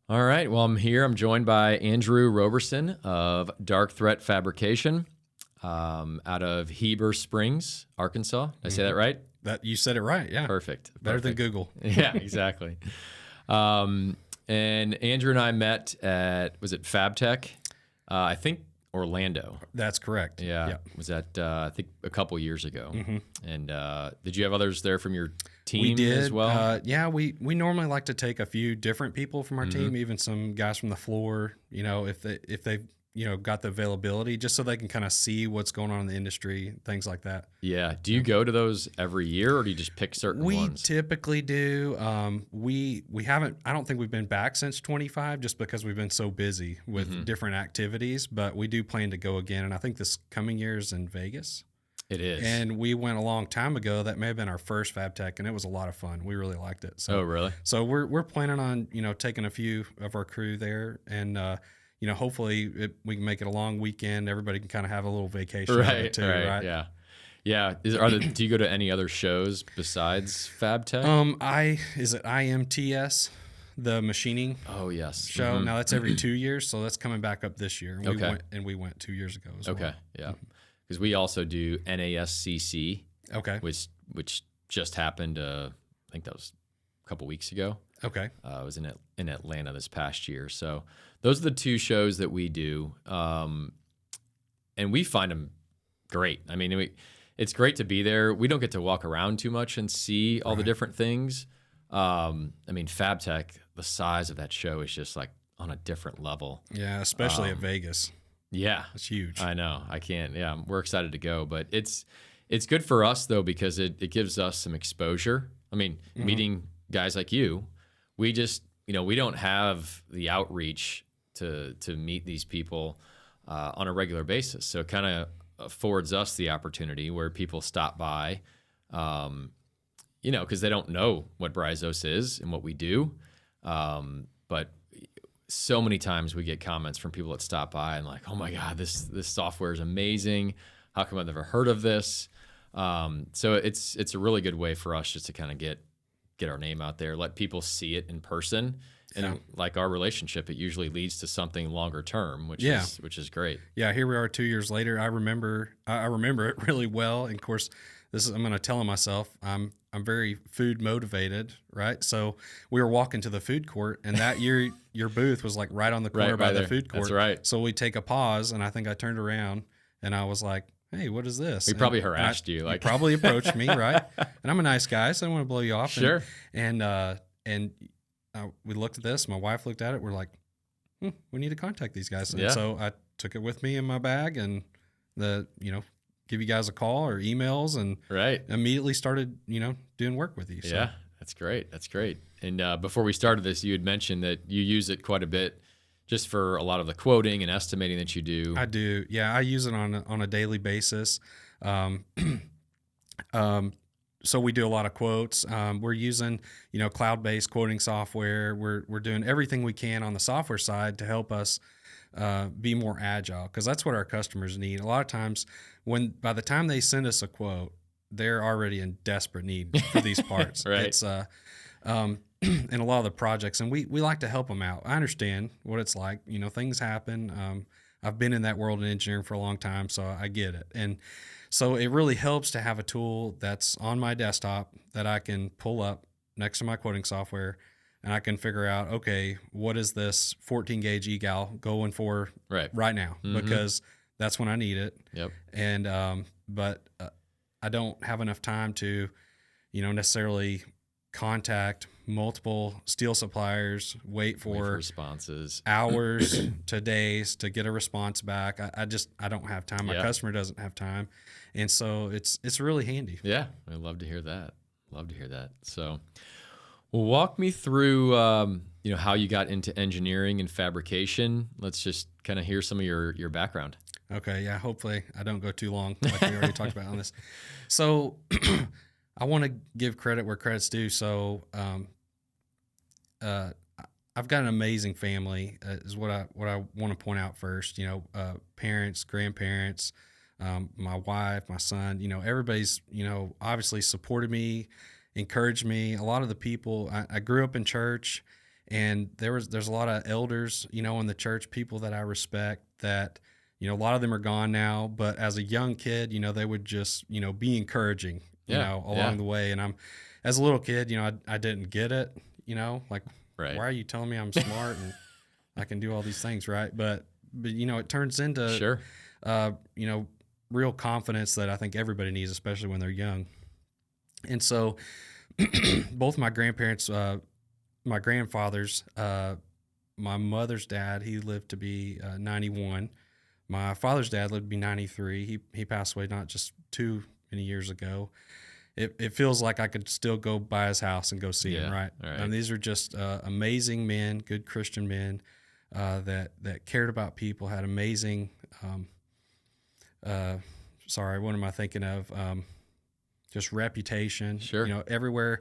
All right. Well, I'm here. I'm joined by Andrew Roberson of Dark Threat Fabrication out of Heber Springs, Arkansas. Did I say that right? That you said it right. Yeah. Perfect. Better than Perfect. Google. Yeah, exactly. And Andrew and I met at, was it FabTech? I think Orlando. That's correct. Yeah. Yeah. Was that, I think, a couple years ago. Mm-hmm. And did you have others there from your team We did as well? Yeah, we normally like to take a few different people from our Mm-hmm. team, even some guys from the floor. If they got the availability, just so they can kind of see what's going on in the industry, things like that. Yeah. Do you go to those every year, or do you just pick certain We ones? typically do. We haven't. I don't think we've been back since 25, just because we've been so busy with different activities. But we do plan to go again, and I think this coming year is in Vegas. It is. And we went a long time ago. That may have been our first FabTech, and it was a lot of fun. We really liked it. So, Oh, really? So we're planning on taking a few of our crew there, and hopefully we can make it a long weekend. Everybody can kind of have a little vacation out of it too, right? Yeah, yeah. Do you go to any other shows besides FabTech? Is it IMTS, the machining Oh, yes. show? Mhm. Now that's every 2 years, so that's coming back up this year. And Okay. we went 2 years ago as well. Okay, yeah. Because we also do NASCC, Okay. which just happened. I think that was a couple weeks ago. Okay. I was in Atlanta this past year. So those are the two shows that we do, and we find them great. I mean, it's great to be there. We don't get to walk around too much and see all the different things. I mean, FabTech, the size of that show is just like on a different level. Yeah, especially at Vegas. Yeah, It's huge. I know. I can't. Yeah, we're excited to go, but it's good for us though, because it gives us some exposure. I mean, meeting guys like you, we just we don't have the outreach to meet these people on a regular basis. So it kind of affords us the opportunity where people stop by, because they don't know what Bryzos is and what we do, but so many times we get comments from people that stop by and like, oh my God, this software is amazing. How come I've never heard of this? So it's a really good way for us just to kind of get our name out there, let people see it in person. And like our relationship, it usually leads to something longer term, which is great. Yeah, here we are 2 years later. I remember it really well. And of course, I'm going to tell myself I'm very food motivated, right? So we were walking to the food court, and that year your booth was like right on the corner by the food court. That's right. So we take a pause, and I think I turned around and I was like, "Hey, what is this?" We probably harassed you, like you probably approached me, right? And I'm a nice guy, so I don't want to blow you off. Sure. And we looked at this. My wife looked at it. We're like, we need to contact these guys. And so I took it with me in my bag, and give you guys a call or emails, and immediately started, doing work with you. So. Yeah, that's great. That's great. And before we started this, you had mentioned that you use it quite a bit just for a lot of the quoting and estimating that you do. I do. Yeah, I use it on a daily basis. So we do a lot of quotes. We're using, cloud-based quoting software. We're doing everything we can on the software side to help us be more agile, because that's what our customers need. A lot of times, by the time they send us a quote, they're already in desperate need for these parts. Right. It's in a lot of the projects, and we like to help them out. I understand what it's like. Things happen. I've been in that world in engineering for a long time, so I get it. And so it really helps to have a tool that's on my desktop that I can pull up next to my quoting software, and I can figure out, okay, what is this 14 gauge egal going for right now? Because that's when I need it. Yep. And but I don't have enough time to, necessarily contact multiple steel suppliers, wait for responses, hours to days to get a response back. I don't have time. My customer doesn't have time. And so it's really handy. Yeah. I love to hear that. So, well, walk me through, how you got into engineering and fabrication. Let's just kind of hear some of your background. Okay. Yeah. Hopefully I don't go too long, like we already talked about on this. So I want to give credit where credit's due. So, I've got an amazing family, is what I want to point out first. Parents, grandparents, my wife, my son. Everybody's obviously supported me, encouraged me. A lot of the people I grew up in church, And there's a lot of elders, in the church, people that I respect that, a lot of them are gone now, but as a young kid, they would just, be encouraging, along the way. And as a little kid, I didn't get it, like, Right. why are you telling me I'm smart and I can do all these things, right? But it turns into, Sure. Real confidence that I think everybody needs, especially when they're young. And so both my grandparents, my grandfathers, my mother's dad, he lived to be 91. My father's dad lived to be 93. He passed away not just too many years ago. It feels like I could still go by his house and go see him, right? Right. These are just amazing men, good Christian men that cared about people, had amazing, what am I thinking of? Just reputation. Sure. Everywhere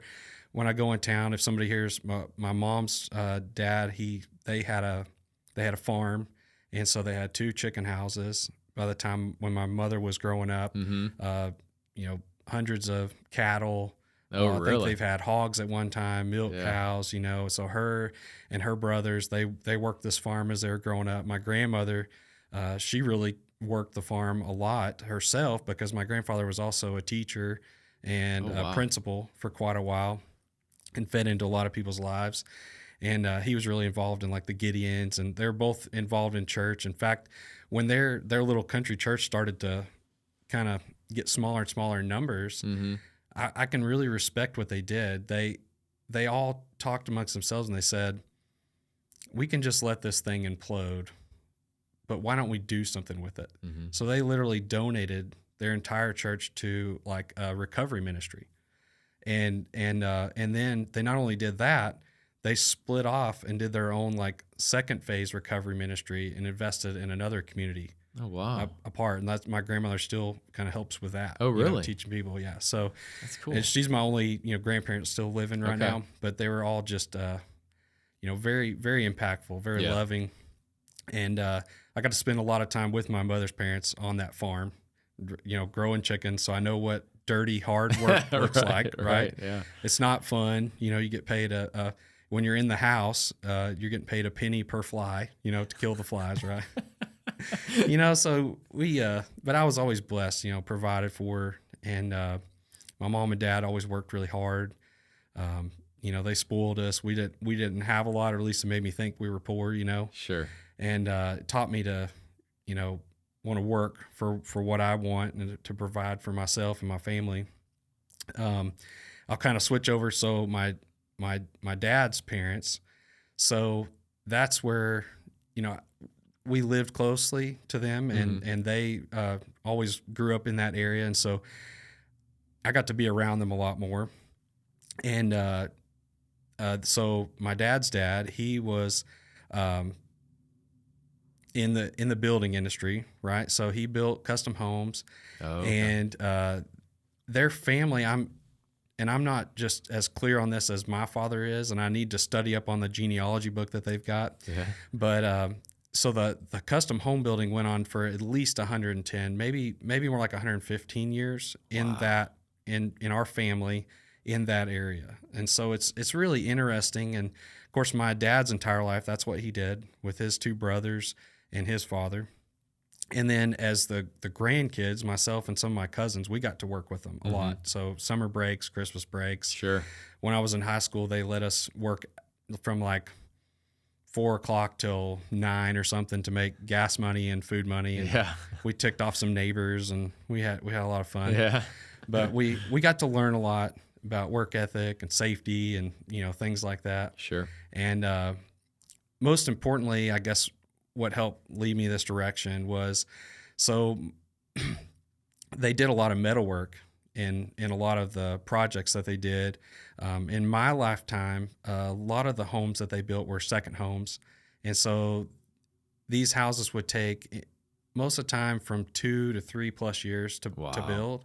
when I go in town, if somebody hears my mom's dad, they had a farm, and so they had 2 chicken houses. By the time when my mother was growing up, hundreds of cattle. Oh, I really? think they've had hogs at one time, milk cows. So her and her brothers, they worked this farm as they were growing up. My grandmother, she really worked the farm a lot herself because my grandfather was also a teacher and a principal for quite a while and fed into a lot of people's lives. And he was really involved in like the Gideons, and they're both involved in church. In fact, when their little country church started to kind of get smaller and smaller in numbers, I can really respect what they did. They all talked amongst themselves and they said, we can just let this thing implode, but why don't we do something with it? So they literally donated their entire church to like a recovery ministry. And then they not only did that, they split off and did their own like second phase recovery ministry and invested in another community. Oh, wow. Apart. And that's my grandmother still kind of helps with that. Oh, really? Teaching people. Yeah. So That's cool. and she's my only, grandparent still living right now, but they were all just, very, very impactful, very loving. And I got to spend a lot of time with my mother's parents on that farm, growing chickens. So I know what dirty, hard work looks like, right? Yeah. It's not fun. You get paid when you're in the house, you're getting paid a penny per fly, to kill the flies, right? So but I was always blessed, provided for, and my mom and dad always worked really hard. They spoiled us. We didn't have a lot, or at least it made me think we were poor, Sure. and it taught me to, want to work for what I want and to provide for myself and my family. I'll kind of switch over. So my dad's parents, so that's where, we lived closely to them, and they always grew up in that area. And so I got to be around them a lot more. And so my dad's dad, he was in the building industry, right? So he built custom homes. Oh, okay. And their family, I'm not just as clear on this as my father is, and I need to study up on the genealogy book that they've got. Yeah. But so the custom home building went on for at least 110, maybe more like 115 years in our family in that area. And so it's really interesting. And of course, my dad's entire life, that's what he did with his 2 brothers and his father. And then as the grandkids, myself and some of my cousins, we got to work with them a lot. So summer breaks, Christmas breaks. Sure. When I was in high school, they let us work from like 4 o'clock till 9 or something to make gas money and food money. And we ticked off some neighbors, and we had a lot of fun. Yeah. But we got to learn a lot about work ethic and safety and, things like that. Sure. And most importantly, I guess what helped lead me this direction was, so they did a lot of metal work in a lot of the projects that they did. In my lifetime, a lot of the homes that they built were second homes. And so these houses would take most of the time from 2 to 3 plus years to build.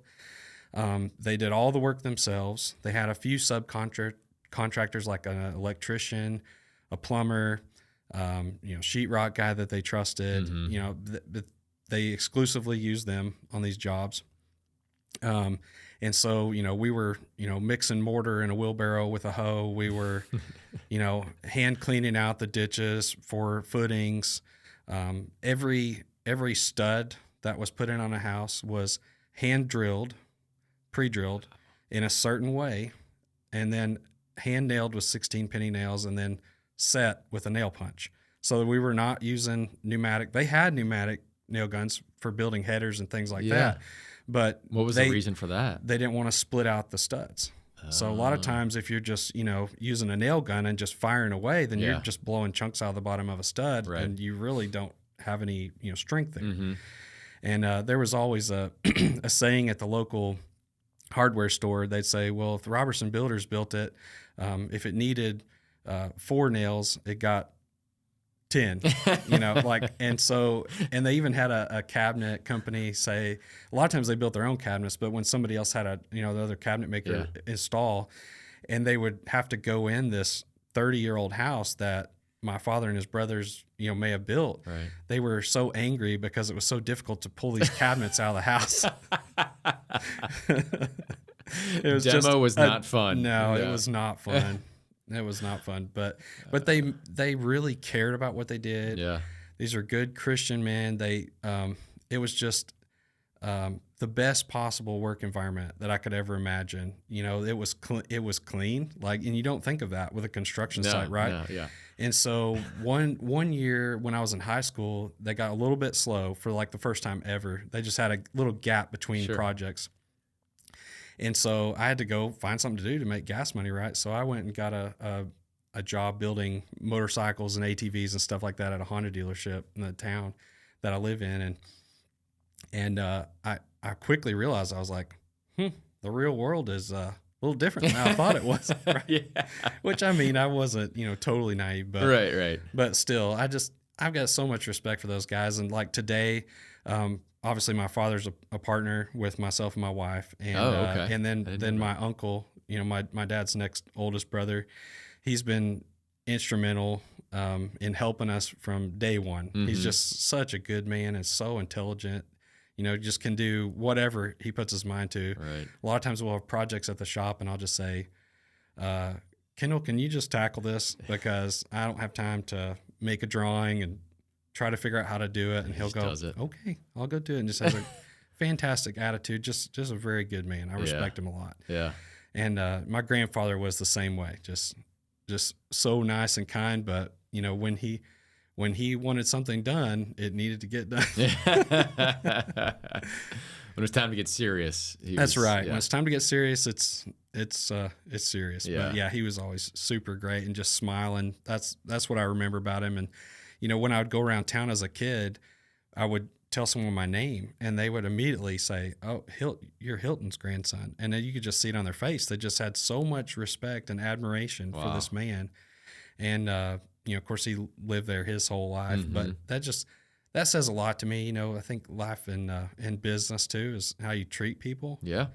They did all the work themselves. They had a few subcontractors like an electrician, a plumber, sheetrock guy that they trusted. They exclusively used them on these jobs. And so, we were, mixing mortar in a wheelbarrow with a hoe. We were, hand cleaning out the ditches for footings. Every stud that was put in on a house was hand drilled, pre-drilled in a certain way, and then hand nailed with 16 penny nails, and then set with a nail punch. So we were not using pneumatic. They had pneumatic nail guns for building headers and things like that. But what was the reason for that? They didn't want to split out the studs. So a lot of times if you're just, using a nail gun and just firing away, then you're just blowing chunks out of the bottom of a stud, and you really don't have any, strength there. Mm-hmm. And there was always a saying at the local hardware store. They'd say, well, if the Roberson builders built it, if it needed 4 nails, it got 10, and they even had a cabinet company say, a lot of times they built their own cabinets, but when somebody else had the other cabinet maker install, and they would have to go in this 30-year-old house that my father and his brothers, may have built. Right. They were so angry because it was so difficult to pull these cabinets out of the house. Demo was not fun. No, it was not fun. It was not fun, but they really cared about what they did. Yeah, these are good Christian men. It was just the best possible work environment that I could ever imagine. It was clean, and you don't think of that with a construction site, right? No, yeah. And so one year when I was in high school, they got a little bit slow for the first time ever. They just had a little gap between projects. And so I had to go find something to do to make gas money, right? So I went and got a job building motorcycles and ATVs and stuff like that at a Honda dealership in the town that I live in. And I quickly realized, I was like, the real world is a little different than I thought it was. Right? Yeah. Which, I wasn't, totally naive, but right. But still, I've got so much respect for those guys. And today, obviously my father's a partner with myself and my wife, and and then my uncle, my dad's next oldest brother, he's been instrumental in helping us from day one. Mm-hmm. He's just such a good man and so intelligent. Just can do whatever he puts his mind to. Right. A lot of times we'll have projects at the shop, and I'll just say, Kendall, can you just tackle this, because I don't have time to make a drawing and try to figure out how to do it. And he'll go, okay, I'll go do it. And just has a fantastic attitude. Just a very good man. I respect him a lot. Yeah. And my grandfather was the same way. Just so nice and kind. But when he wanted something done, it needed to get done. When it's time to get serious. That's right. Yeah. When it's time to get serious, it's serious. Yeah. But he was always super great and just smiling. That's what I remember about him. And when I would go around town as a kid, I would tell someone my name, and they would immediately say, "Oh, you're Hilton's grandson." And then you could just see it on their face. They just had so much respect and admiration for this man. And, of course, he lived there his whole life. Mm-hmm. But that says a lot to me. I think life in business, too, is how you treat people. Yeah.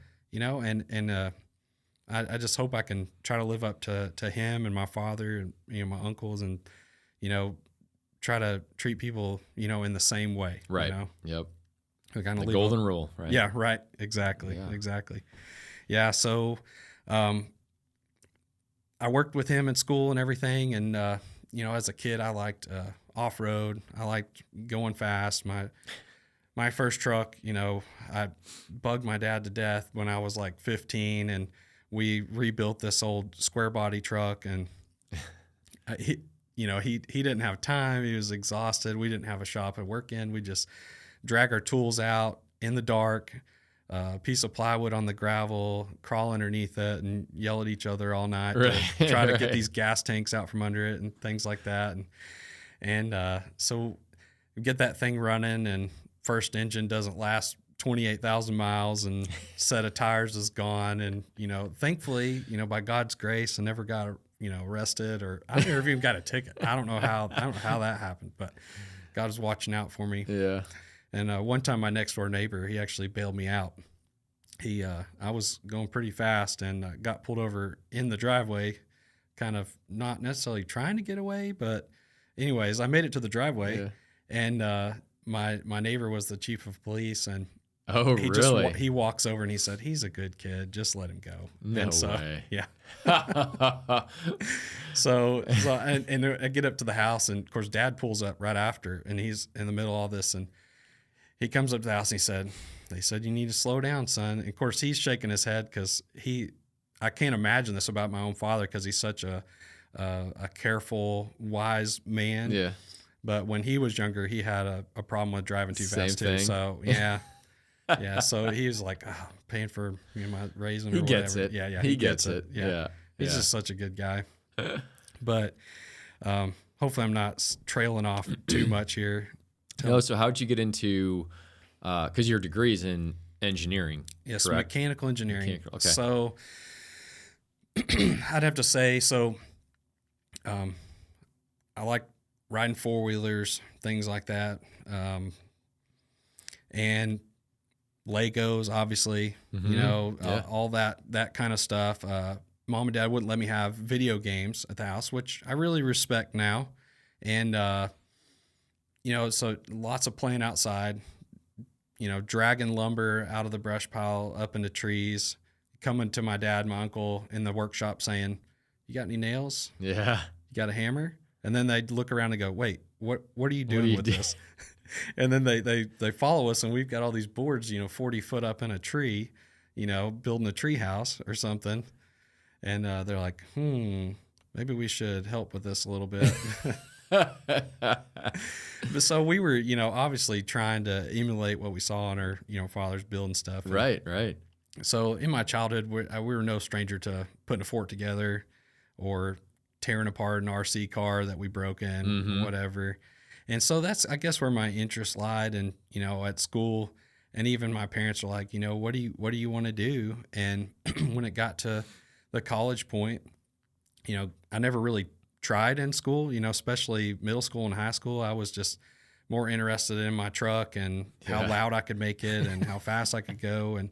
I just hope I can try to live up to him and my father and, my uncles, and, try to treat people, in the same way. Right. Yep. We kind of the golden rule, right? Yeah, right. Exactly. Yeah. Exactly. Yeah. So, I worked with him in school and everything. And, as a kid, I liked, off-road. I liked going fast. My first truck, I bugged my dad to death when I was 15, and we rebuilt this old square body truck, and he didn't have time. He was exhausted. We didn't have a shop to work in. We just drag our tools out in the dark, a piece of plywood on the gravel, crawl underneath it, and yell at each other all night to try to get these gas tanks out from under it and things like that. And so we get that thing running, and first engine doesn't last 28,000 miles, and set of tires is gone. And, thankfully, by God's grace, I never got arrested, or I never even got a ticket. I don't know how that happened, but God was watching out for me. Yeah. And one time my next door neighbor, he actually bailed me out. I was going pretty fast and got pulled over in the driveway, kind of not necessarily trying to get away, but anyways, I made it to the driveway, and my neighbor was the chief of police, and Oh, he really? he walks over and he said, "He's a good kid. Just let him go." No And so, way. yeah. And I get up to the house, and of course, Dad pulls up right after, and he's in the middle of all this, and he comes up to the house and they said, "You need to slow down, son." And of course, he's shaking his head because I can't imagine this about my own father because he's such a careful, wise man. Yeah. But when he was younger, he had a problem with driving too fast too. Thing. So yeah. Yeah, so he was like, oh, paying for my raising or He whatever. gets it. Yeah, he gets it. Yeah. He's just such a good guy. But hopefully I'm not trailing off too much here. No, so how'd you get into, because your degree's in engineering, Yes, correct? mechanical engineering. Mechanical, okay. So I'd have to say, I like riding four-wheelers, things like that. And Legos, obviously, all that kind of stuff. Mom and Dad wouldn't let me have video games at the house, which I really respect now. And, so lots of playing outside, dragging lumber out of the brush pile up into trees, coming to my dad, my uncle in the workshop saying, "You got any nails? Yeah. You got a hammer?" And then they'd look around and go, "Wait, what are you doing with this?" And then they follow us, and we've got all these boards, 40 foot up in a tree, building a tree house or something. And they're like, maybe we should help with this a little bit. But so we were, obviously trying to emulate what we saw on our, fathers building stuff. And Right. so in my childhood, we were no stranger to putting a fort together or tearing apart an RC car that we broke in, whatever. And so that's, I guess, where my interest lied. And, at school, and even my parents were like, what do you want to do? And when it got to the college point, I never really tried in school, especially middle school and high school. I was just more interested in my truck and how loud I could make it and how fast I could go and,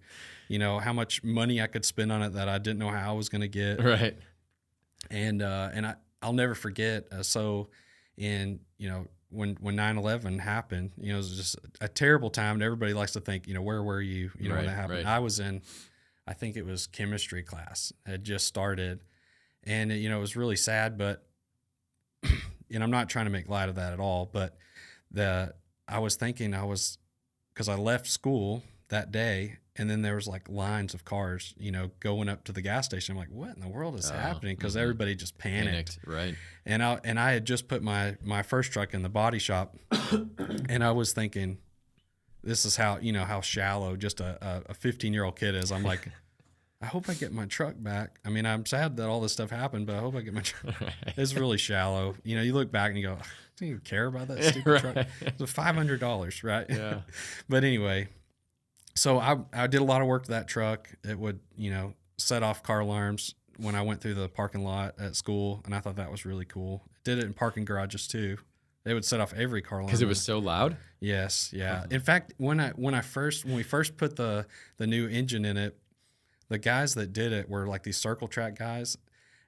how much money I could spend on it that I didn't know how I was going to get. Right. And I'll never forget. When 9/11 happened, it was just a terrible time. And everybody likes to think, where were you, when that happened? Right. I was in, I think it was chemistry class. It had just started. And, it was really sad, but, and I'm not trying to make light of that at all, but I was thinking because I left school that day, and then there was like lines of cars, going up to the gas station. I'm like, what in the world is happening? Because everybody just panicked. Right. And I had just put my first truck in the body shop, and I was thinking, this is how, how shallow just a 15-year-old kid is. I'm like, I hope I get my truck back. I mean, I'm sad that all this stuff happened, but I hope I get my truck. It's really shallow. You look back and you go, do you care about that stupid truck? It was $500, right? Yeah. But anyway, so I did a lot of work to that truck. It would, set off car alarms when I went through the parking lot at school, and I thought that was really cool. Did it in parking garages too. They would set off every car alarm. Because it was so loud? Yes, yeah. In fact, when we first put the new engine in it, the guys that did it were like these circle track guys,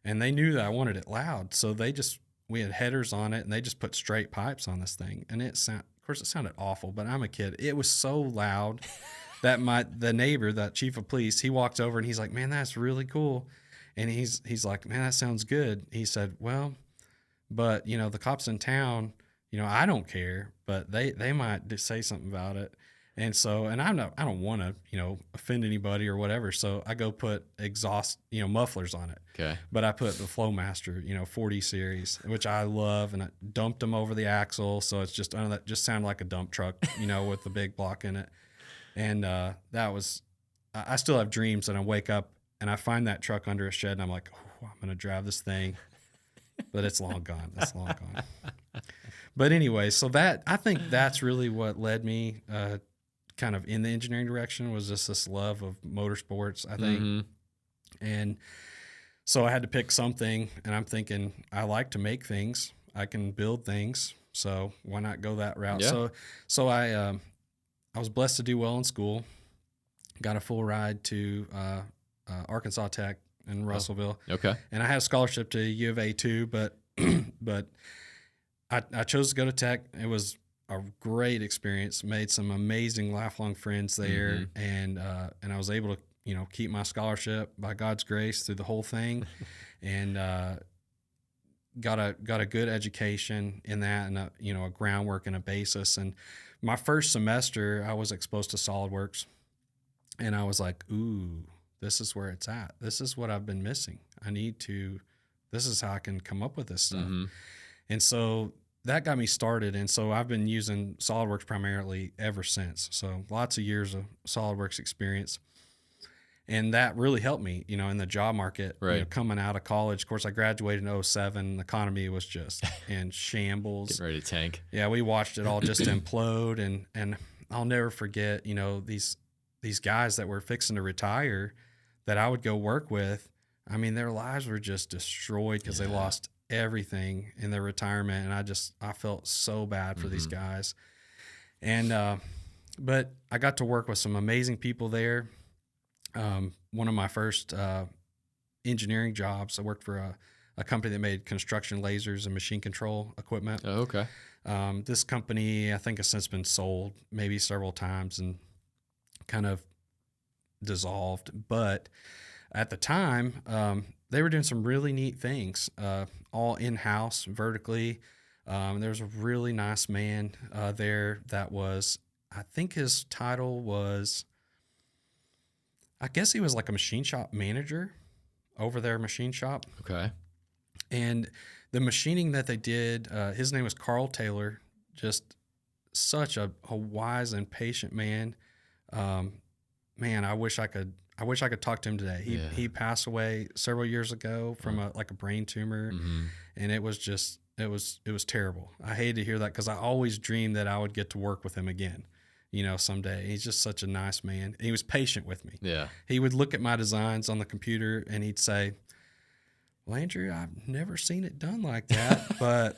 and they knew that I wanted it loud. So we had headers on it, and they just put straight pipes on this thing. And of course it sounded awful, but I'm a kid. It was so loud that the neighbor, that chief of police, he walked over and he's like, "Man, that's really cool." And he's like, "Man, that sounds good." He said, "Well, but the cops in town, I don't care, but they might just say something about it." And so, and I don't want to, offend anybody or whatever. So I go put exhaust, mufflers on it. Okay. But I put the Flowmaster, 40 series, which I love, and I dumped them over the axle. So it's just, that just sounded like a dump truck, with the big block in it. And I still have dreams that I wake up and I find that truck under a shed and I'm like, oh, I'm going to drive this thing. But it's long gone. It's long gone. But anyway, so I think that's really what led me kind of in the engineering direction, was just this love of motorsports, I think. And so I had to pick something, and I'm thinking, I like to make things. I can build things, so why not go that route? Yeah. So I was blessed to do well in school. Got a full ride to Arkansas Tech in Russellville. Okay. And I had a scholarship to U of A too, but I chose to go to Tech. It was a great experience, made some amazing lifelong friends there, and I was able to, you know, keep my scholarship by God's grace through the whole thing, and got a good education in that, and you know, a groundwork and a basis. And my first semester, I was exposed to SolidWorks, and I was like, ooh, this is where it's at. This is what I've been missing. This is how I can come up with this stuff. And so that got me started. And so I've been using SolidWorks primarily ever since. So lots of years of SolidWorks experience. And that really helped me, you know, in the job market, Right. you know, coming out of college. Of course, I graduated in 2007. The economy was just in shambles. Getting ready to tank. Yeah, we watched it all just implode. And I'll never forget, you know, these guys that were fixing to retire that I would go work with. I mean, their lives were just destroyed because they lost everything in their retirement. And I felt so bad for these guys. And, but I got to work with some amazing people there. One of my first engineering jobs, I worked for a company that made construction lasers and machine control equipment. Oh, okay. This company, I think, has since been sold maybe several times and kind of dissolved. But at the time, they were doing some really neat things, all in-house, vertically. There was a really nice man there that was, I think his title was, I guess he was like a machine shop manager over their machine shop. Okay. And the machining that they did, his name was Carl Taylor, just such a wise and patient man. Man, I wish I could talk to him today. He passed away several years ago from a brain tumor, and it was terrible. I hated to hear that because I always dreamed that I would get to work with him again, you know, someday. He's just such a nice man. And he was patient with me. Yeah. He would look at my designs on the computer and he'd say, "Well, Andrew, I've never seen it done like that, but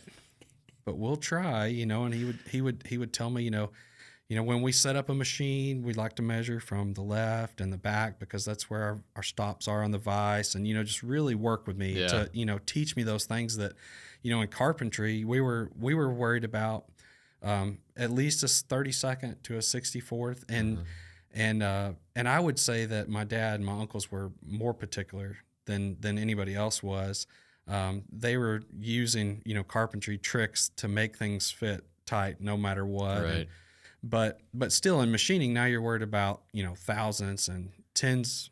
we'll try," you know. And he would tell me, you know, when we set up a machine, we like to measure from the left and the back because that's where our stops are on the vise, and, you know, just really work with me to, you know, teach me those things that, you know, in carpentry, we were worried about at least a 32nd to a 64th. And I would say that my dad and my uncles were more particular than anybody else was. They were using, you know, carpentry tricks to make things fit tight no matter what. Right. But still in machining, now you're worried about, you know, thousands and tens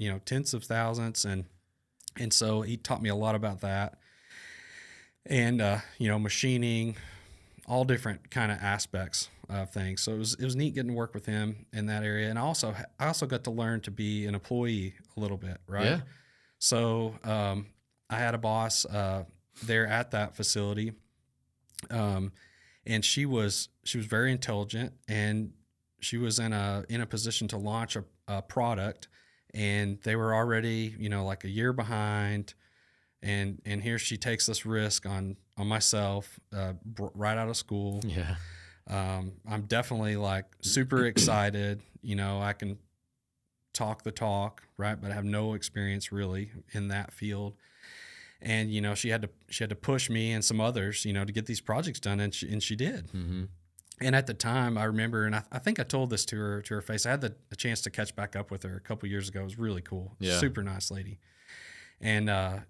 of thousands. And so he taught me a lot about that. And, you know, machining, all different kind of aspects of things. So it was neat getting to work with him in that area. And I also got to learn to be an employee a little bit, right? Yeah. So I had a boss there at that facility, and she was very intelligent, and she was in a position to launch a product, and they were already, you know, like a year behind. And here she takes this risk on myself right out of school. Yeah. I'm definitely like super excited. You know, I can talk the talk, right? But I have no experience really in that field. And, you know, she had to push me and some others, you know, to get these projects done. And she did. Mm-hmm. And at the time I remember, and I think I told this to her face, I had a chance to catch back up with her a couple years ago. It was really cool. Yeah. Super nice lady. And,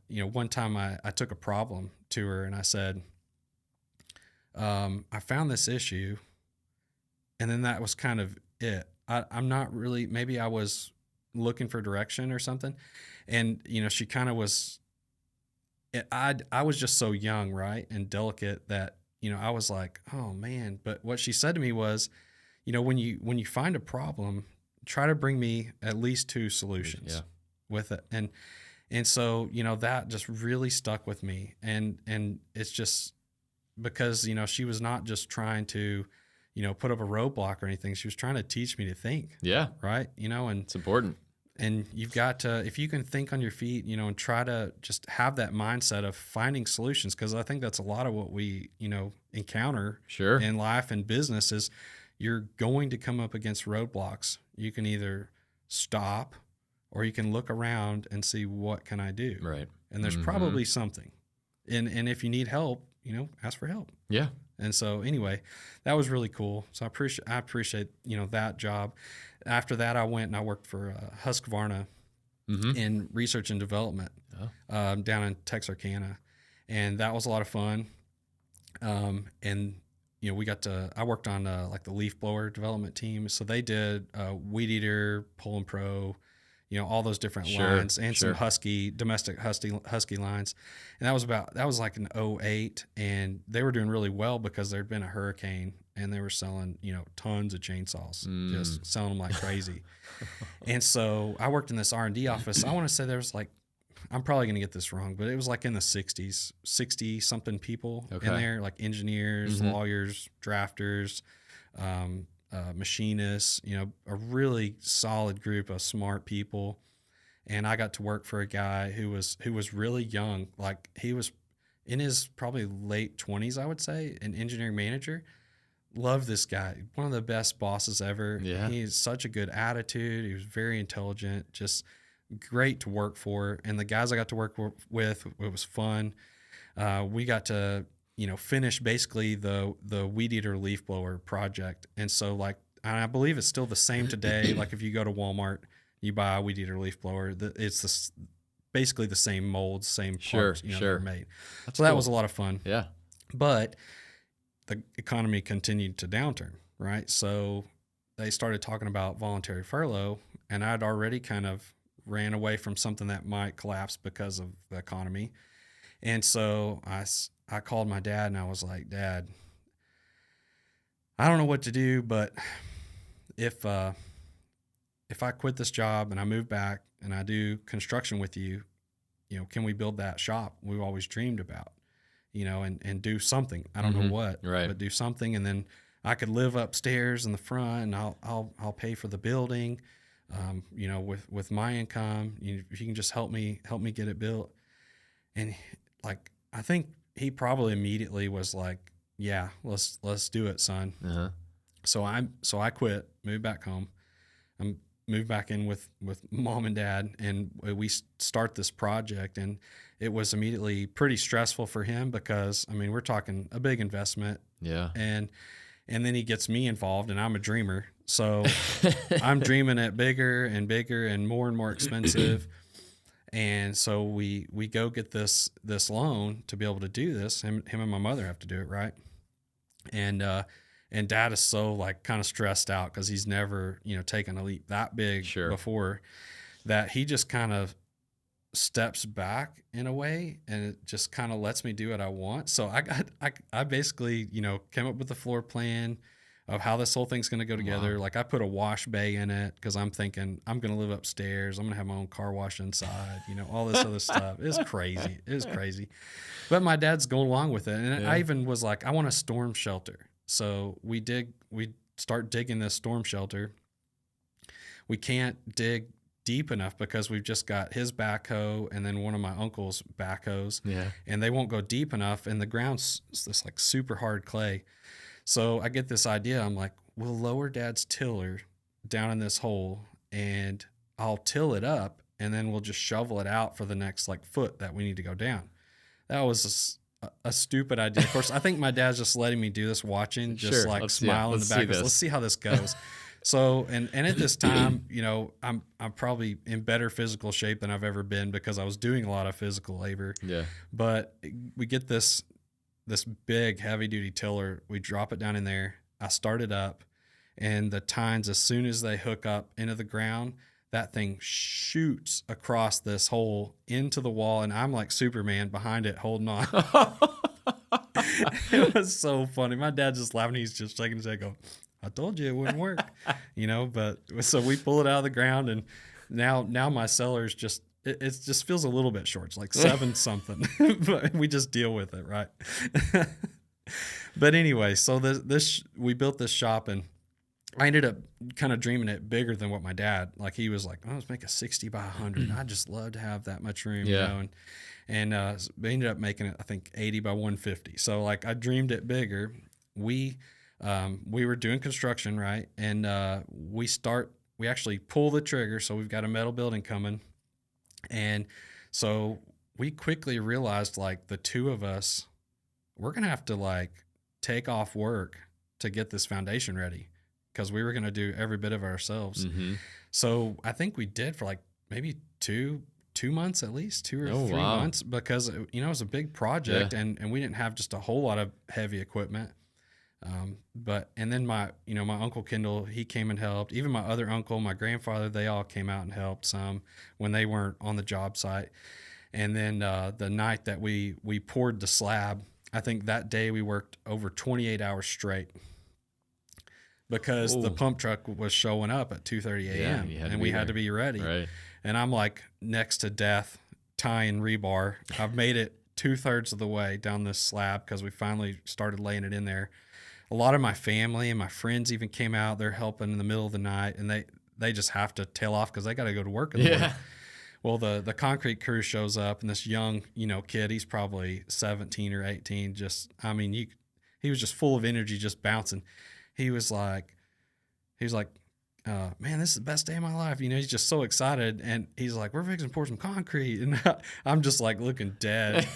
you know, one time I took a problem to her and I said, I found this issue. And then that was kind of it. I'm not really, maybe I was looking for direction or something. And, you know, she kind of was, I was just so young, right, and delicate that, you know, I was like, oh man. But what she said to me was, you know, when you find a problem, try to bring me at least 2 solutions with it. And so, you know, that just really stuck with me. And it's just because, you know, she was not just trying to, you know, put up a roadblock or anything. She was trying to teach me to think. Yeah. Right. You know, and it's important. And you've got to, if you can think on your feet, you know, and try to just have that mindset of finding solutions. Cause I think that's a lot of what we, you know, encounter in life and business is you're going to come up against roadblocks. You can either stop or you can look around and see what can I do. Right. And there's probably something. And if you need help, you know, ask for help. Yeah. And so anyway, that was really cool. So I appreciate, that job. After that, I went and I worked for Husqvarna Mm-hmm. in research and development down in Texarkana. And that was a lot of fun. And I worked on like the leaf blower development team. So they did Weed Eater, Pull and Pro, all those different lines, and some domestic husky lines. And that was like in '08, and they were doing really well because there'd been a hurricane and they were selling, tons of chainsaws, just selling them like crazy. And so I worked in this R&D office. I want to say there was like, I'm probably going to get this wrong, but it was like in the 60s, 60 something people in there, like engineers, lawyers, drafters, machinists, a really solid group of smart people. And I got to work for a guy who was really young. Like he was in his probably late 20s, I would say, an engineering manager. Love this guy. One of the best bosses ever. Yeah. He's such a good attitude. He was very intelligent, just great to work for. And the guys I got to work with, it was fun. We got to, finish basically the Weed Eater leaf blower project. And so like, and I believe it's still the same today. Like if you go to Walmart, you buy a Weed Eater leaf blower, it's basically the same molds, same parts, they're made. So that was a lot of fun. Yeah. But the economy continued to downturn, right? So they started talking about voluntary furlough, and I'd already kind of ran away from something that might collapse because of the economy. And so I called my dad and I was like, Dad, I don't know what to do, but if I quit this job and I move back and I do construction with you, can we build that shop we've always dreamed about, and do something. I don't know what, but do something. And then I could live upstairs in the front and I'll pay for the building. With my income, if you can just help me get it built. And like, I think he probably immediately was like, yeah, let's do it, son. Uh-huh. So I quit, moved back home. I moved back in with mom and dad, and we start this project, and it was immediately pretty stressful for him because, I mean, we're talking a big investment. Yeah. And then he gets me involved, and I'm a dreamer. So I'm dreaming it bigger and bigger and more expensive. And so we go get this loan to be able to do this. Him and my mother have to do it, right? And dad is so like kind of stressed out because he's never, taken a leap that big before, that he just kind of steps back in a way, and it just kind of lets me do what I want. So I basically, came up with the floor plan of how this whole thing's going to go together. Wow. Like I put a wash bay in it because I'm thinking I'm going to live upstairs. I'm going to have my own car wash inside, all this other stuff. It was crazy. But my dad's going along with it. And I even was like, I want a storm shelter. So we start digging this storm shelter. We can't dig deep enough because we've just got his backhoe and then one of my uncle's backhoes. Yeah. And they won't go deep enough. And the ground's this like super hard clay. So I get this idea. I'm like, we'll lower dad's tiller down in this hole and I'll till it up and then we'll just shovel it out for the next like foot that we need to go down. That was a stupid idea. Of course, I think my dad's just letting me do this, watching, just like smile in the back. Let's see how this goes. So, and at this time, I'm probably in better physical shape than I've ever been because I was doing a lot of physical labor. Yeah. But we get this big heavy duty tiller. We drop it down in there. I start it up, and the tines, as soon as they hook up into the ground, that thing shoots across this hole into the wall, and I'm like Superman behind it holding on. It was so funny. My dad's just laughing. He's just shaking his head going, I told you it wouldn't work, but so we pull it out of the ground, and now my cellar's just, it just feels a little bit short. It's like 7 something, but we just deal with it. Right. But anyway, so we built this shop, and I ended up kind of dreaming it bigger than what my dad, like he was like, oh, let's make a 60 by 100. I just love to have that much room, and we ended up making it, I think 80 by 150. So like I dreamed it bigger. We were doing construction, right? And we actually pull the trigger. So we've got a metal building coming. And so we quickly realized like the two of us, we're going to have to like take off work to get this foundation ready because we were going to do every bit of it ourselves. Mm-hmm. So I think we did for like maybe two months at least, 2 or 3 wow. months, because it was a big project, and we didn't have just a whole lot of heavy equipment. And then my Uncle Kendall, he came and helped. Even my other uncle, my grandfather, they all came out and helped some when they weren't on the job site. And then the night that we poured the slab, I think that day we worked over 28 hours straight because the pump truck was showing up at 2:30 a.m. and we had to be ready. Right. And I'm like next to death tying rebar. I've made it 2/3 of the way down this slab because we finally started laying it in there. A lot of my family and my friends even came out. They're helping in the middle of the night, and they just have to tail off because they got to go to work in the morning. Well, the concrete crew shows up, and this young, kid, he's probably 17 or 18. He was just full of energy, just bouncing. He was like, man, this is the best day of my life. He's just so excited. And he's like, we're fixing to pour some concrete. And I'm just like looking dead.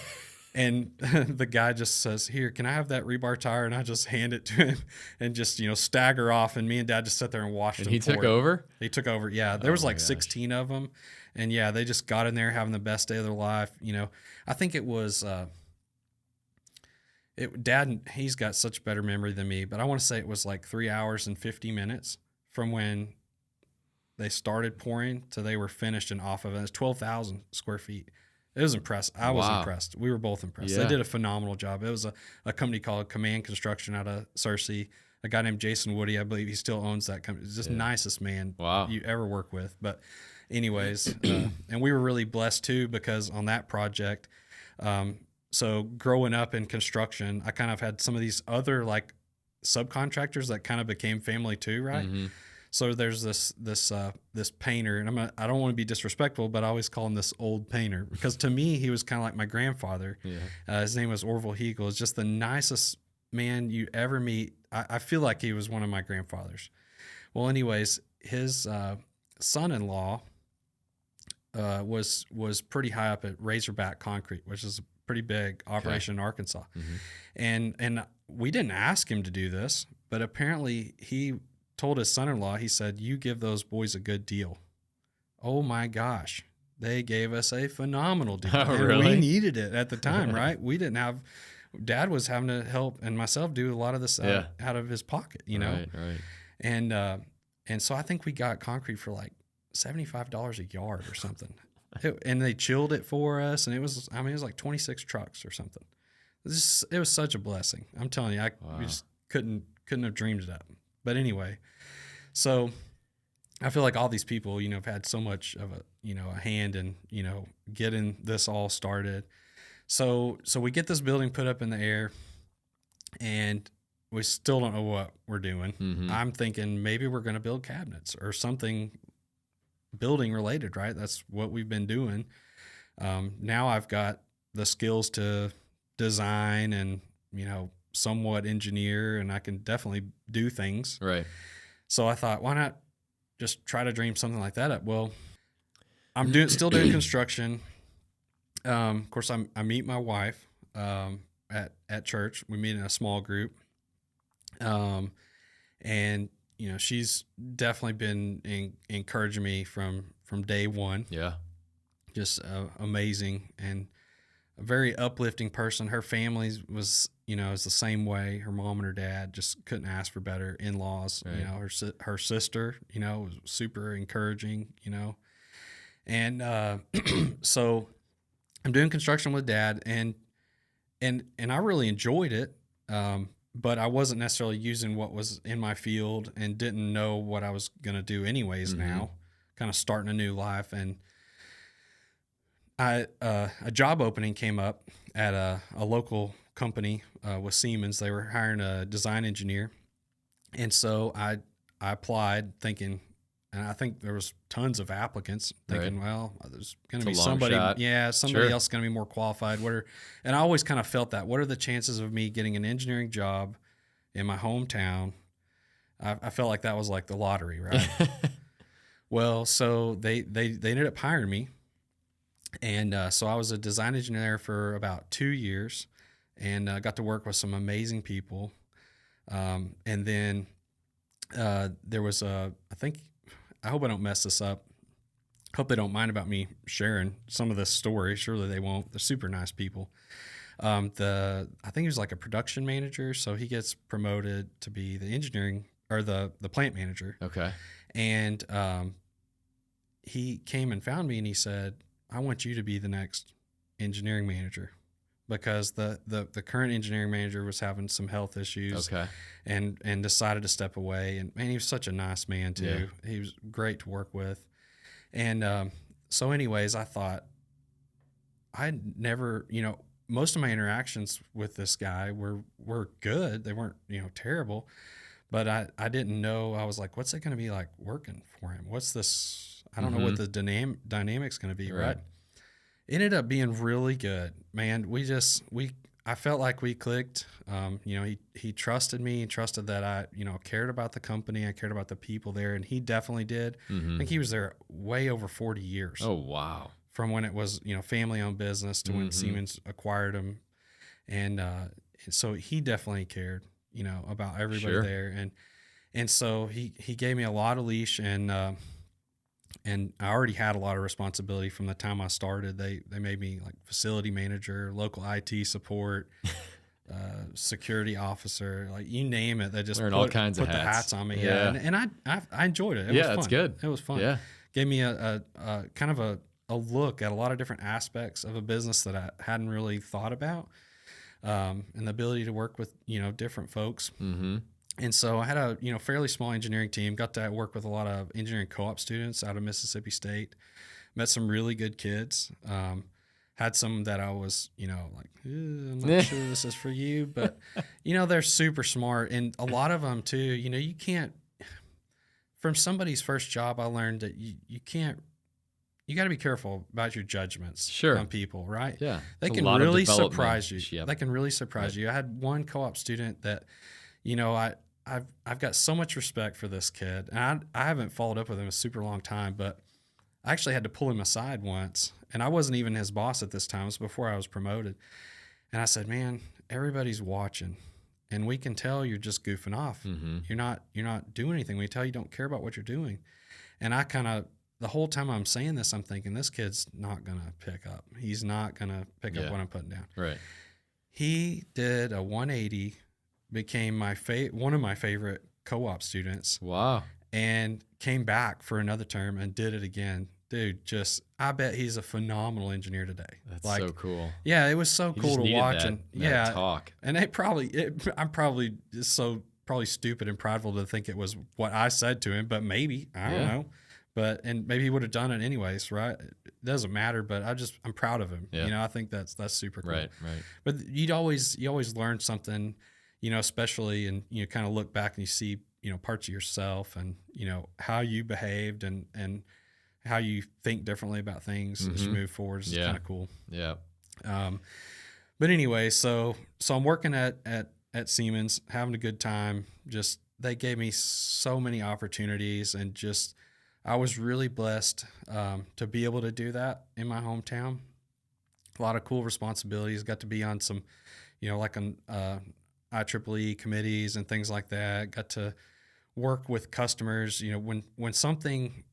And the guy just says, here, can I have that rebar tire? And I just hand it to him and just, stagger off. And me and Dad just sit there and watched him. And he took over? He took over. Yeah. There was like 16 of them. And yeah, they just got in there having the best day of their life. I think it was, Dad, he's got such better memory than me, but I want to say it was like 3 hours and 50 minutes from when they started pouring to they were finished and off of it. It was 12,000 square feet. It was impressive. I was impressed. We were both impressed. They did a phenomenal job. It was a company called Command Construction out of Searcy. A guy named Jason Woody, I believe he still owns that company. He's just the nicest man you ever work with. But anyways, and we were really blessed too because on that project, so growing up in construction, I kind of had some of these other like subcontractors that kind of became family too, right? Mm-hmm. So there's this painter, and I don't want to be disrespectful, but I always call him this old painter because to me he was kind of like my grandfather. Yeah. His name was Orville Hegel. It's just the nicest man you ever meet. I feel like he was one of my grandfathers. Well, anyways, his son-in-law was pretty high up at Razorback Concrete, which is a pretty big operation in Arkansas. Mm-hmm. And we didn't ask him to do this, but apparently he told his son-in-law, he said, you give those boys a good deal. Oh my gosh. They gave us a phenomenal deal. Oh, really? We needed it at the time, right? We didn't have, Dad was having to help and myself do a lot of this out of his pocket, Right. And so I think we got concrete for like $75 a yard or something. And they chilled it for us. And it was like 26 trucks or something. It was such a blessing. I'm telling you, we just couldn't have dreamed it up. But anyway, so I feel like all these people, have had so much of a hand in, getting this all started. So we get this building put up in the air and we still don't know what we're doing. Mm-hmm. I'm thinking maybe we're going to build cabinets or something building related, right? That's what we've been doing. Now I've got the skills to design and, somewhat engineer, and I can definitely do things. Right. So I thought, why not just try to dream something like that up? Well, I'm still doing construction. Of course, I meet my wife at church. We meet in a small group, and she's definitely been encouraging me from day one. Yeah, just amazing and a very uplifting person. Her family was is the same way. Her mom and her dad just couldn't ask for better. In-laws, right. Her sister, was super encouraging. And so I'm doing construction with Dad, and I really enjoyed it. But I wasn't necessarily using what was in my field and didn't know what I was going to do anyways. Mm-hmm. Now, kind of starting a new life. And a job opening came up at a local company with Siemens. They were hiring a design engineer. And so I applied thinking, and I think there was tons of applicants thinking, right. Well, there's going to be somebody, somebody else going to be more qualified. And I always kind of felt that. What are the chances of me getting an engineering job in my hometown? I felt like that was like the lottery, right? Well, so they ended up hiring me. And so I was a design engineer for about 2 years and got to work with some amazing people. And then there was I hope I don't mess this up. Hope they don't mind about me sharing some of this story. Surely they won't. They're super nice people. I think he was like a production manager, so he gets promoted to be the engineering or the plant manager. Okay. And he came and found me and he said, I want you to be the next engineering manager, because the current engineering manager was having some health issues. Okay. And decided to step away. And man, he was such a nice man too. Yeah. He was great to work with. And so anyways, I thought I'd never, most of my interactions with this guy were good. They weren't, terrible, but I didn't know. I was like, what's it going to be like working for him? What's this? I don't know what the dynamic's going to be. Right. It ended up being really good, man. I felt like we clicked. He trusted me. He trusted that I, cared about the company. I cared about the people there, and he definitely did. I think he was there way over 40 years. Oh, wow. From when it was, family-owned business to when Siemens acquired him. And so he definitely cared, about everybody there. And so he gave me a lot of leash, and I already had a lot of responsibility from the time I started. They made me like facility manager, local IT support, security officer, like you name it. They just put all kinds of the hats on me. Yeah. And I enjoyed it. It was fun. It's good. It was fun. Yeah. Gave me a kind of a look at a lot of different aspects of a business that I hadn't really thought about, and the ability to work with, different folks. Mm-hmm. And so I had a, fairly small engineering team, got to work with a lot of engineering co-op students out of Mississippi State, met some really good kids, had some that I was, like, I'm not sure this is for you, but, they're super smart. And a lot of them too, you can't, from somebody's first job, I learned that you got to be careful about your judgments on people, right? Yeah. They can really surprise you. Yep. They can really surprise you. I had one co-op student that, I've got so much respect for this kid, and I haven't followed up with him a super long time, but I actually had to pull him aside once, and I wasn't even his boss at this time. It was before I was promoted. And I said, man, everybody's watching, and we can tell you're just goofing off. Mm-hmm. You're not doing anything. We tell you don't care about what you're doing. And I kind of, the whole time I'm saying this, I'm thinking this kid's not going to pick up. He's not going to pick up what I'm putting down. Right. He did a 180, became one of my favorite co-op students. Wow. And came back for another term and did it again. Dude, I bet he's a phenomenal engineer today. That's so cool. Yeah, it was so cool to watch. That talk. And I'm probably probably stupid and prideful to think it was what I said to him, but maybe, I don't know. And maybe he would have done it anyways, right? It doesn't matter, but I'm proud of him. Yeah. I think that's super cool. Right. But you always learn something, especially, and kind of look back and you see, parts of yourself and, how you behaved and how you think differently about things as you move forward is kind of cool. Yeah. But anyway, so I'm working at Siemens, having a good time. Just, they gave me so many opportunities, and just, I was really blessed to be able to do that in my hometown. A lot of cool responsibilities. Got to be on some, like on IEEE committees and things like that. Got to work with customers. When something,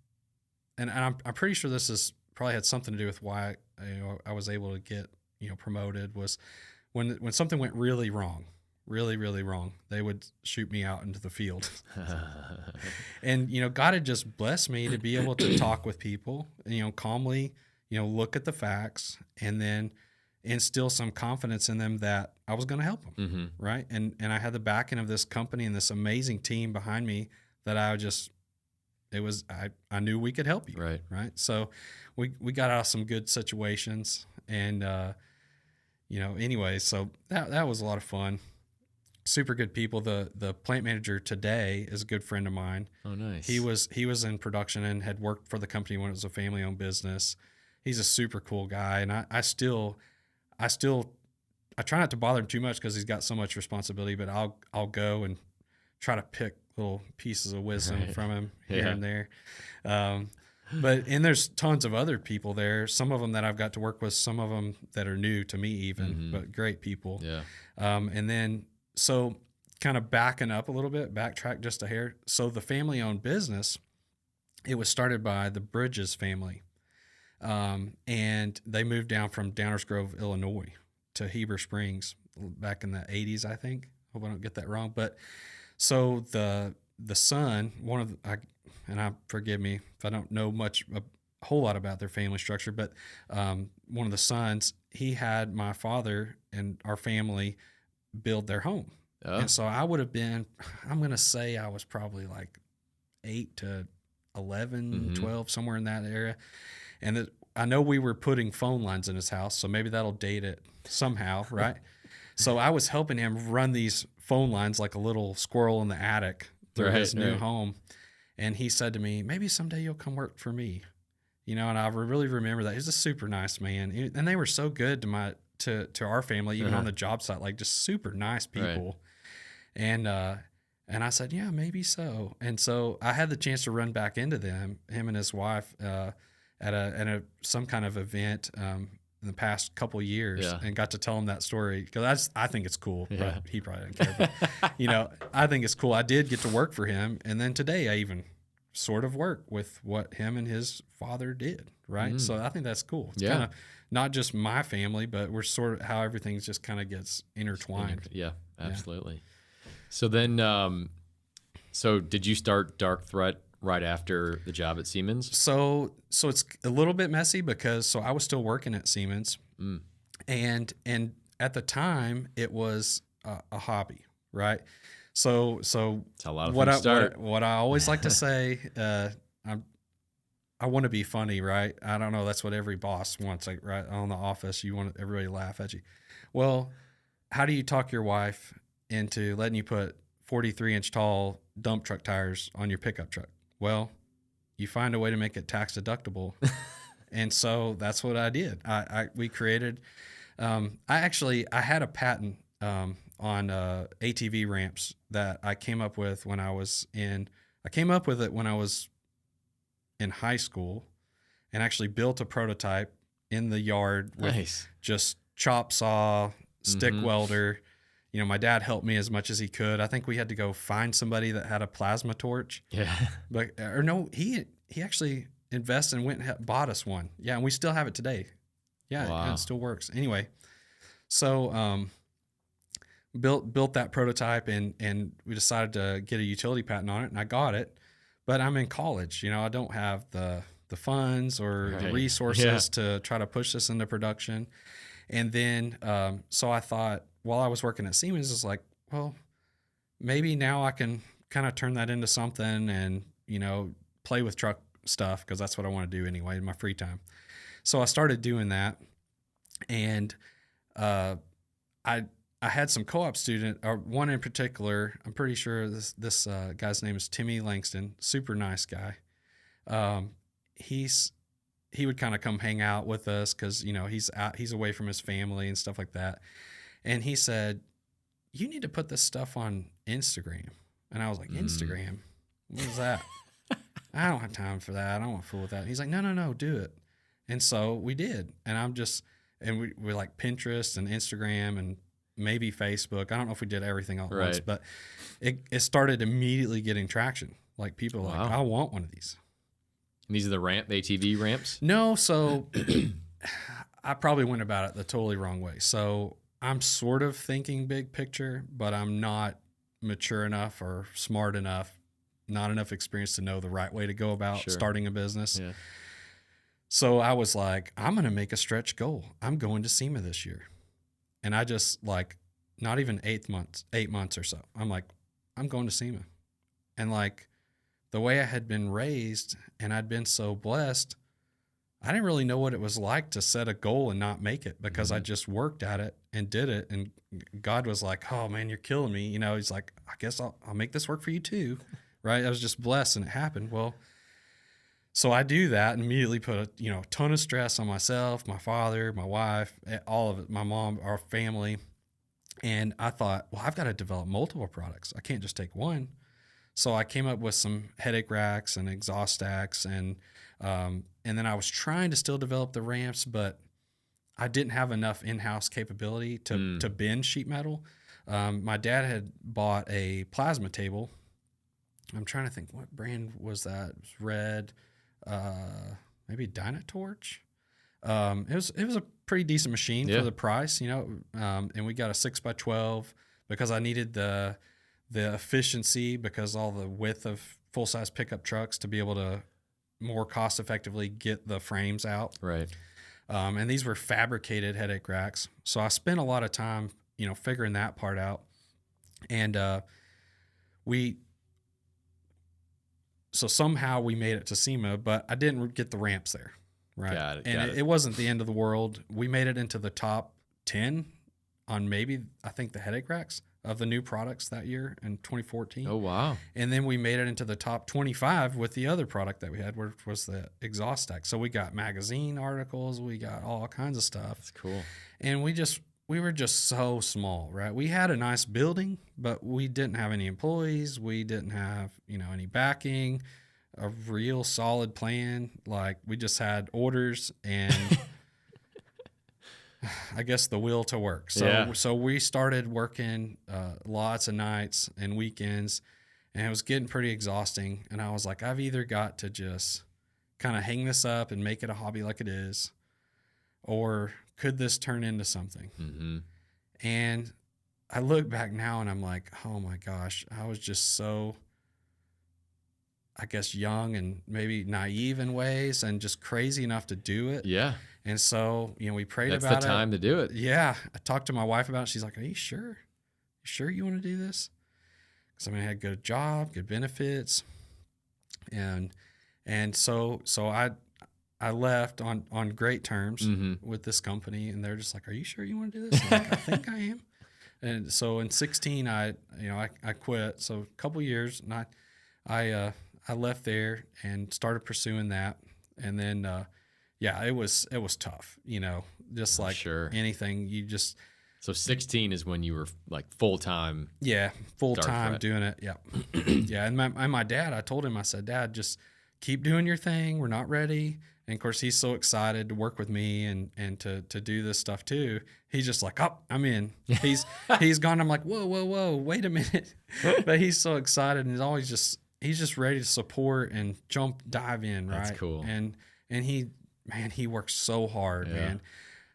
and I'm pretty sure this is probably had something to do with why I was able to get promoted, was when something went really wrong. Really, really wrong, they would shoot me out into the field. And, God had just blessed me to be able to talk with people, calmly, look at the facts, and then instill some confidence in them that I was going to help them. Mm-hmm. Right. And I had the backing of this company and this amazing team behind me that I knew we could help you. Right. Right. So we got out of some good situations, and, anyway, so that was a lot of fun. Super good people. The plant manager today is a good friend of mine. Oh, nice. He was in production and had worked for the company when it was a family-owned business. He's a super cool guy, and I try not to bother him too much because he's got so much responsibility. But I'll go and try to pick little pieces of wisdom from him here and there. And there's tons of other people there. Some of them that I've got to work with. Some of them that are new to me, even, but great people. Yeah. And then. So kind of backing up a little bit, backtrack just a hair. So the family-owned business, it was started by the Bryzos family, and they moved down from Downers Grove, Illinois, to Heber Springs back in the 80s, I think. Hope I don't get that wrong. But so the son, forgive me if I don't know a whole lot about their family structure, but one of the sons, he had my father and our family build their home. Oh. And so I would have been, I'm going to say I was probably like 8 to 11, 12, somewhere in that area. And I know we were putting phone lines in his house, so maybe that'll date it somehow, right? So I was helping him run these phone lines like a little squirrel in the attic through his new home. And he said to me, maybe someday you'll come work for me. And I really remember that. He was a super nice man. And they were so good to our family, even on the job site, like just super nice people. Right. And I said, yeah, maybe so. And so I had the chance to run back into him and his wife at some kind of event in the past couple of years, and got to tell him that story because I think it's cool. But he probably didn't care. But, I think it's cool. I did get to work for him, and then today I even sort of work with what him and his father did. Right. So I think that's cool. It's kind of not just my family, but we're sort of how everything just kind of gets intertwined. Yeah, absolutely. Yeah. So then, so did you start Dark Threat right after the job at Siemens? So it's a little bit messy because I was still working at Siemens, and at the time it was a hobby, right? So that's how a lot of things start. What I always like to say, I want to be funny, right? I don't know. That's what every boss wants, like right on the office. You want everybody to laugh at you. Well, how do you talk your wife into letting you put 43-inch tall dump truck tires on your pickup truck? Well, you find a way to make it tax deductible. And so that's what I did. We created, I had a patent on ATV ramps that I came up with when I was in high school, and actually built a prototype in the yard with just chop saw, stick welder. My dad helped me as much as he could. I think we had to go find somebody that had a plasma torch. Yeah. He actually invested and went and bought us one. Yeah, and we still have it today. Yeah, wow. It still works. Anyway, so built that prototype, and we decided to get a utility patent on it, and I got it. But I'm in college. I don't have the funds or the resources to try to push this into production. And then so I thought, while I was working at Siemens, it's like, well, maybe now I can kind of turn that into something and, play with truck stuff, because that's what I want to do anyway in my free time. So I started doing that, and I had some co-op student, or one in particular. I'm pretty sure this guy's name is Timmy Langston, super nice guy. He would kind of come hang out with us because he's away from his family and stuff like that. And he said, you need to put this stuff on Instagram. And I was like, Instagram? What is that? I don't have time for that. I don't want to fool with that. And he's like, no, do it. And so we did. And we like Pinterest and Instagram and maybe Facebook. I don't know if we did everything all at once, but it started immediately getting traction. Like people were like, I want one of these. And these are the ATV ramps? No. So I probably went about it the totally wrong way. So I'm sort of thinking big picture, but I'm not mature enough or smart enough, not enough experience to know the right way to go about starting a business. Yeah. So I was like, I'm going to make a stretch goal. I'm going to SEMA this year. And I just not even 8 months or so. I'm like, I'm going to SEMA. And the way I had been raised and I'd been so blessed, I didn't really know what it was like to set a goal and not make it, because I just worked at it and did it. And God was like, oh man, you're killing me. He's like, I guess I'll make this work for you too. Right. I was just blessed and it happened. Well, so I do that and immediately put a ton of stress on myself, my father, my wife, all of it, my mom, our family. And I thought, well, I've got to develop multiple products. I can't just take one. So I came up with some headache racks and exhaust stacks, and then I was trying to still develop the ramps, but I didn't have enough in-house capability to bend sheet metal. My dad had bought a plasma table. I'm trying to think, what brand was that? It was red, maybe Dynatorch. It was a pretty decent machine for the price, and we got a 6x12 because I needed the efficiency, because all the width of full-size pickup trucks, to be able to more cost effectively get the frames out. Right. And these were fabricated headache racks. So I spent a lot of time, figuring that part out. And so somehow we made it to SEMA, but I didn't get the ramps there. Right. Got it. And it wasn't the end of the world. We made it into the top 10 on I think the headache racks of the new products that year in 2014. Oh, wow. And then we made it into the top 25 with the other product that we had, which was the exhaust stack. So we got magazine articles, we got all kinds of stuff. That's cool. And we were just so small, right? We had a nice building, but we didn't have any employees. We didn't have, any backing, a real solid plan. Like, we just had orders and I guess the will to work. So we started working lots of nights and weekends, and it was getting pretty exhausting. And I was like, I've either got to just kind of hang this up and make it a hobby like it is, or could this turn into something? Mm-hmm. And I look back now and I'm like, oh my gosh, I was just so, I guess, young and maybe naive in ways and just crazy enough to do it. Yeah. And so, we prayed That's about it. the time to do it. Yeah. I talked to my wife about it. She's like, are you sure? You sure you want to do this? Because I had a good job, good benefits. And so I left on great terms with this company, and they're just like, are you sure you want to do this? I'm like, I think I am. And so in 16, I quit. So a couple years, and I left there and started pursuing that. And then, it was tough, just like anything. So 16 is when you were like full-time. Yeah, full-time doing it. Yeah. Yeah. And my dad, I told him, I said, Dad, just keep doing your thing. We're not ready. And of course, he's so excited to work with me and to do this stuff too. He's just like, oh, I'm in. He's gone. I'm like, whoa, wait a minute. But he's so excited, and he's just ready to support and dive in. Right. That's cool. And he works so hard, man.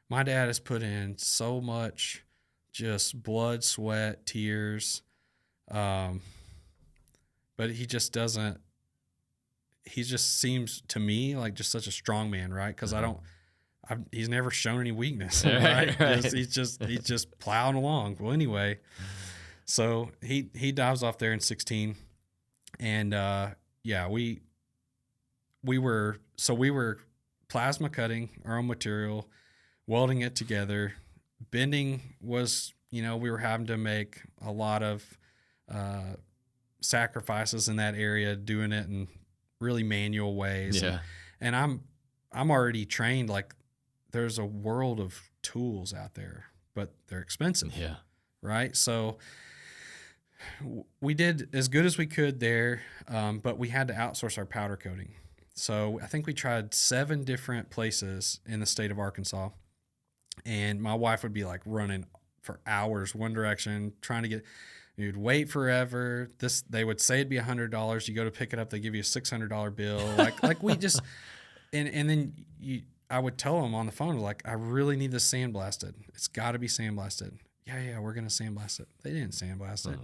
My dad has put in so much, just blood, sweat, tears. But he just doesn't. He just seems to me like just such a strong man, right? Because he's never shown any weakness, right? He's just plowing along. Well, anyway, so he dives off there in 16, and we were plasma cutting our own material, welding it together. Bending was, we were having to make a lot of sacrifices in that area, doing it in really manual ways. Yeah. And I'm already trained. Like, there's a world of tools out there, but they're expensive. Yeah. Right. So we did as good as we could there. But we had to outsource our powder coating. So I think we tried 7 different places in the state of Arkansas, and my wife would be like running for hours one direction, trying to get. You'd wait forever. They would say it'd be $100. You go to pick it up, they give you a $600 bill. Like we just, and then I would tell them on the phone, like, I really need this sandblasted. It's got to be sandblasted. Yeah, we're gonna sandblast it. They didn't sandblast it.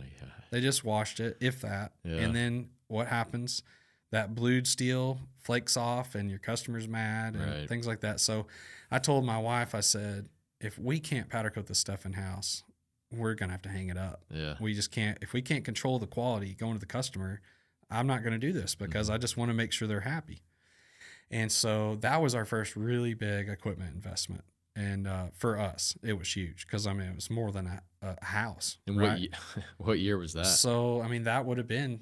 They just washed it, if that. Yeah. And then what happens? That blued steel flakes off, and your customer's mad, and things like that. So I told my wife, I said, if we can't powder coat this stuff in house, we're going to have to hang it up. Yeah. We just can't. If we can't control the quality going to the customer, I'm not going to do this, because I just want to make sure they're happy. And so that was our first really big equipment investment. And for us, it was huge, because, it was more than a house. And what year was that? So, that would have been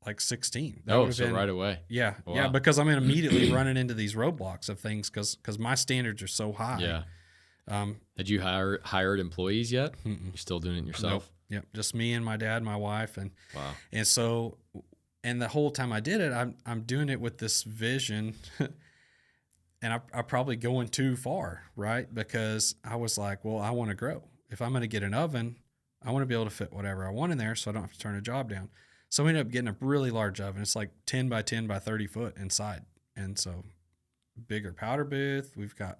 like 16. So right away. Yeah. Wow. Yeah. Because immediately running into these roadblocks of things, because my standards are so high. Yeah. Had you hired employees yet? You're still doing it yourself? Nope. Yep. Just me and my dad, and my wife. And wow. And so, and the whole time I did it, I'm doing it with this vision, and I probably going too far, right? Because I was like, well, I want to grow. If I'm going to get an oven, I want to be able to fit whatever I want in there so I don't have to turn a job down. So we ended up getting a really large oven. It's like 10 by 10 by 30 foot inside. And so bigger powder booth. We've got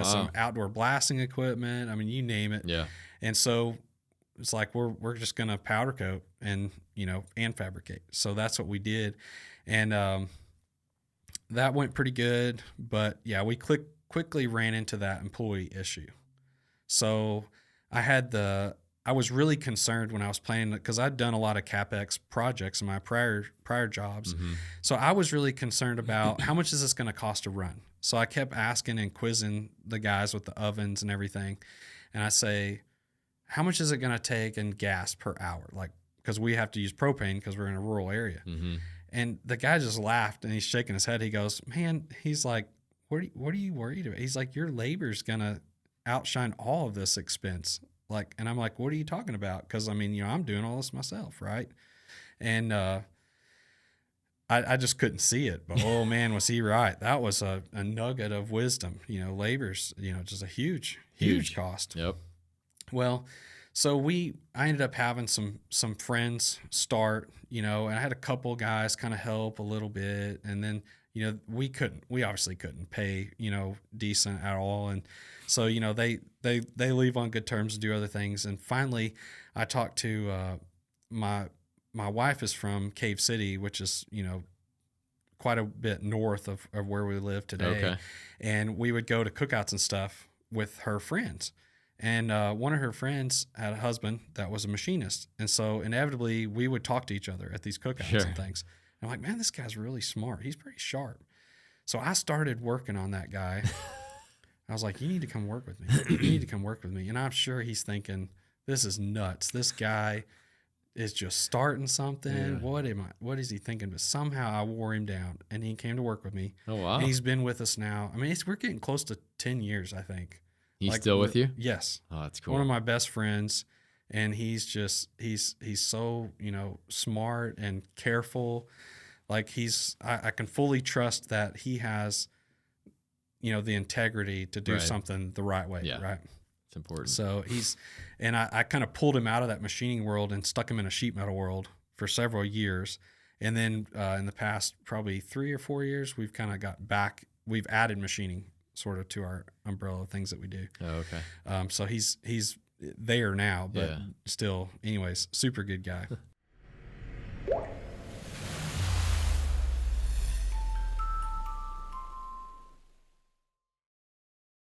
some outdoor blasting equipment. I mean, you name it. Yeah. And so it's like, we're just going to powder coat and, and fabricate. So that's what we did. And, that went pretty good, but yeah, we quickly ran into that employee issue. So I was really concerned when I was planning, because I'd done a lot of CapEx projects in my prior jobs. Mm-hmm. So I was really concerned about how much is this going to cost to run? So I kept asking and quizzing the guys with the ovens and everything. And I say, how much is it going to take in gas per hour? Like, because we have to use propane because we're in a rural area. Mm-hmm. And the guy just laughed and he's shaking his head. He goes, man, he's like, what are you worried about? He's like, your labor's going to outshine all of this expense. Like, and I'm like, what are you talking about? Cause I mean, I'm doing all this myself. Right. And, I just couldn't see it, but oh man, was he right. That was a nugget of wisdom. Labor's, just a huge cost. Yep. Well, so I ended up having some friends start, and I had a couple guys kind of help a little bit. And then, we obviously couldn't pay, decent at all. And so, they leave on good terms and do other things. And finally I talked to, my wife is from Cave City, which is, quite a bit north of where we live today. Okay. And we would go to cookouts and stuff with her friends. And one of her friends had a husband that was a machinist. And so inevitably we would talk to each other at these cookouts and things. And I'm like, man, this guy's really smart. He's pretty sharp. So I started working on that guy. I was like, you need to come work with me. You need to come work with me. And I'm sure he's thinking, this is nuts. This guy is just starting something. Yeah. What is he thinking? But somehow I wore him down and he came to work with me. Oh, wow. And he's been with us now. I mean, we're getting close to 10 years, I think. He's still with you? Yes. Oh, that's cool. One of my best friends, and he's so, smart and careful. Like I can fully trust that he has, the integrity to do something the right way. Yeah. Right. It's important. So and I kind of pulled him out of that machining world and stuck him in a sheet metal world for several years. And then in the past, probably 3 or 4 years, we've kind of got back, we've added machining sort of to our umbrella of things that we do. Oh, okay. So he's there now, but still, anyways, super good guy.